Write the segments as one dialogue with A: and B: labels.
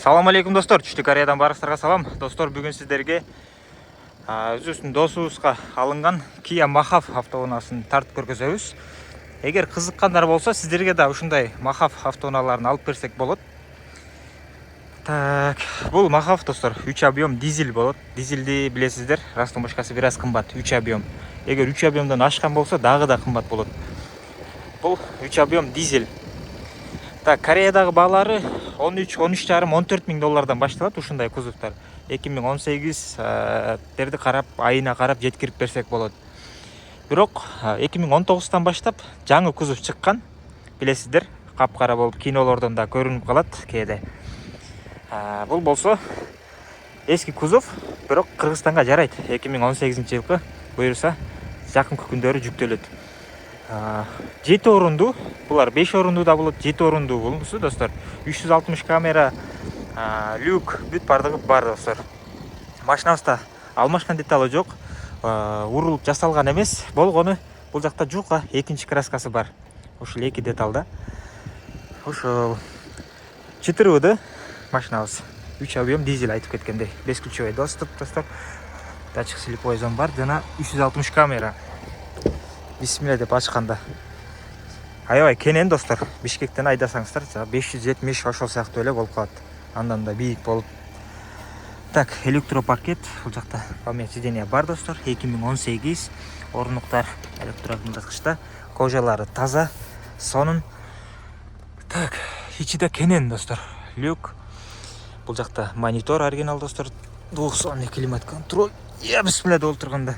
A: Салам алейкум достор, Түштүк Кореядан барыңыздарга салам. Достор, бүгүн сиздерге өзүбүздүн досубузга алынган Kia Mahav автоунаасын тартып көргөзөбүз. Эгер кызыккандар болсо, сиздерге да ушундай Mahav автоунааларын алып берсек болот. Так, бул Mahav достор 3 объем дизель болот. Дизельди билесиздер, растумашкасы бир аз кымбат, 3 объем. Эгер 3 объемдон ашкан болсо, дагы да кымбат болот. Бул 3 объем дизель. Так, Кореядагы баалары 13-14 миң доллардан башталат ушундай кузовтар. 2018 терди карап, айына карап жеткирип берсек болот. Бирок 2019 баштап жаңы кузов чыккан. Билесиздер, капкара болуп кинолордон да көрүнүп калат кээде. Бул болсо эски кузов, бирок Кыргызстанга жарайт. 2018-жылкы буюрса жакынкы күндөрү жүктөлөт. 7 орунду, булар 5 орунду да болот, 7 орунду болсо достор. 360 камера, люк, бүт бардыгы бар достор. Машинабызда алмашкан деталы жок, урулуп жасалган эмес. Болгону бул жакта жука экинчи краскасы бар. Ушул эки деталда. Ошол 4 машинабыз. 3 объем дизель айтып кеткендей. Бесключевой доступ достор. Датчик слепой зон бар, жана 360 камера. Бисмилля деп ачканда. Аябай кенен достор. Бишкектен айдасаңыздар, 570 ошол сыяктуу эле болуп калат. Андан да бийик болуп. Так, электропакет. Бул жакта память сиденья бар достор. 2018 орунуктар электрокымдаткычта. Кожалары таза, сонун. Так, ичи да кенен достор. Люк. Бул жакта монитор оригинал достор. Двухзонный климат-контроль. Бисмилля деп отурганда.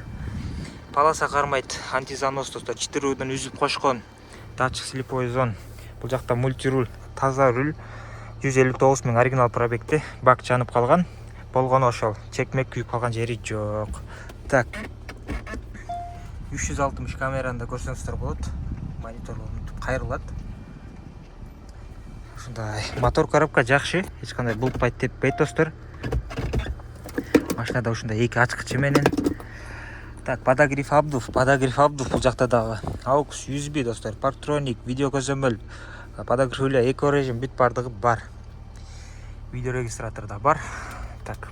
A: Паласа кармайт, антизанос достор, 4-дөн үзүп кошкон. Датчик слепой зон. Бул жакта мультируль, таза руль. 159 миң оригинал пробегти, бак жанып калган. Болгону ошол, чекмек күйүп калган жери жок. Так. 360 камераны да көрсөңүздөр болот. Монитор кайрылат. Ушундай. Мотор коробка жакшы, эч кандай булпайт, теппейт достор. Машинада ушундай эки ачкычы менен. Так, подогрев обдув, бул жакта дагы. AUX USB достор, парктроник, видео көзөмөл, подогревля, эко режим, бүт бардыгы бар. Видео регистратор да бар. Так,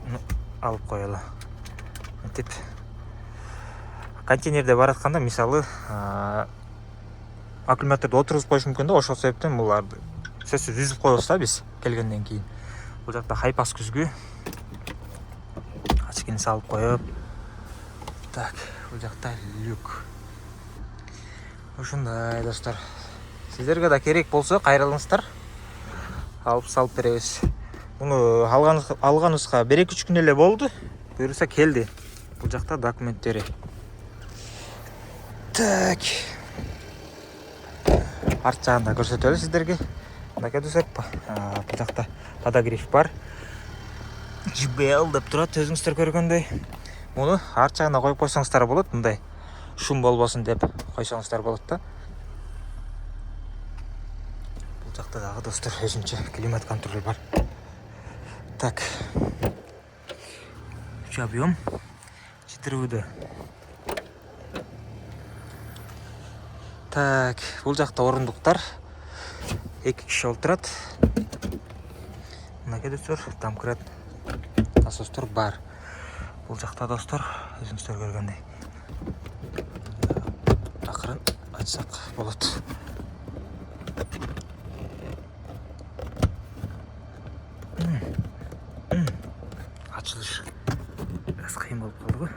A: алып коелу. Мынтип. Контейнерде баратканда, мисалы, аккумуляторду отургузуп коюш мүмкүн да, ошол себептен буларды сөзсүз үзүп коебуз да биз келгенден кийин. Бул жакта хайпас күзгү. Ачкыны салып коюп. Так, бул жакта люк. Ушундай достор. Сиздерге да керек болсо кайрылыңыздар. Алып салып беребиз. Муну алганыбызга 1-2 күн эле болду. Буюрса келди. Бул жакта документтери. Так. Арт жагында көрсөтөлү сиздерге. Мындай десек, бул жакта подогрев бар. JBL деп турат, өзүңүздөр көргөндөй. Муну арт жагына коюп койсоңуздар болот, мындай шум болбосун деп койсоңуздар болот да. Бул жакта дагы достор өзүнчө климат контроль бар. Так. 3 объем 4 Так, бул жакта орундуктар. 2 киши олтурат. Мына достор, домкрат насостор бар. Бул жакта достор, өзүңүздөр көргөндөй. Акырын ачсак болот. Ачылыш бираз кыйын болуп калды.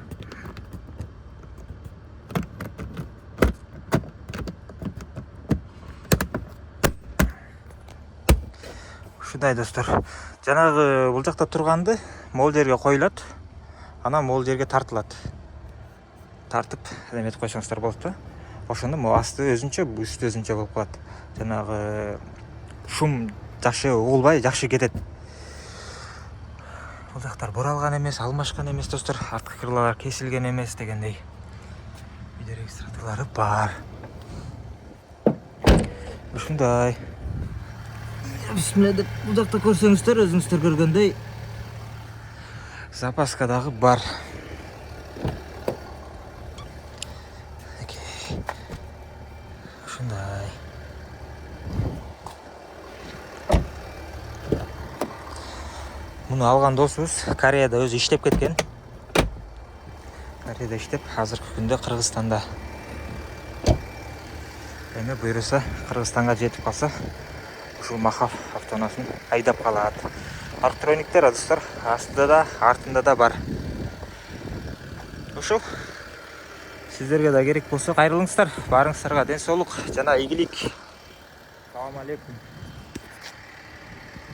A: Ушундай достор. Жанагы бул жакта турганды могул жерге коюлат. Анан могул жерге тартылат. Тартып, эметип койсоңуздар болот да. Ошондо могу асты өзүнчө, үстү өзүнчө болуп калат. Жанагы шум жакшы угулбай, жакшы кетет. Бул жактар буралган эмес, алмашкан эмес достор. Арткы крылалар кесилген эмес дегендей. Видео регистраторлары бар. Ушундай. Бисмилля деп бул жакта көрсөңүздөр, өзүңүздөр көргөндөй. Запаска дагы бар. Ушундай. Муну алган досубуз Кореяда өзү иштеп кеткен. Кореяда иштеп, азыркы күндө Кыргызстанда. Эми буйруса Кыргызстанга жетип калса, ушул Махав автоноосын айдап калат. Парктрониктер достор астында да, артында да бар. Ушул сиздерге да керек болсо кайрылыңыздар. Барыңыздарга ден соолук жана ийгилик. Салам алейкум.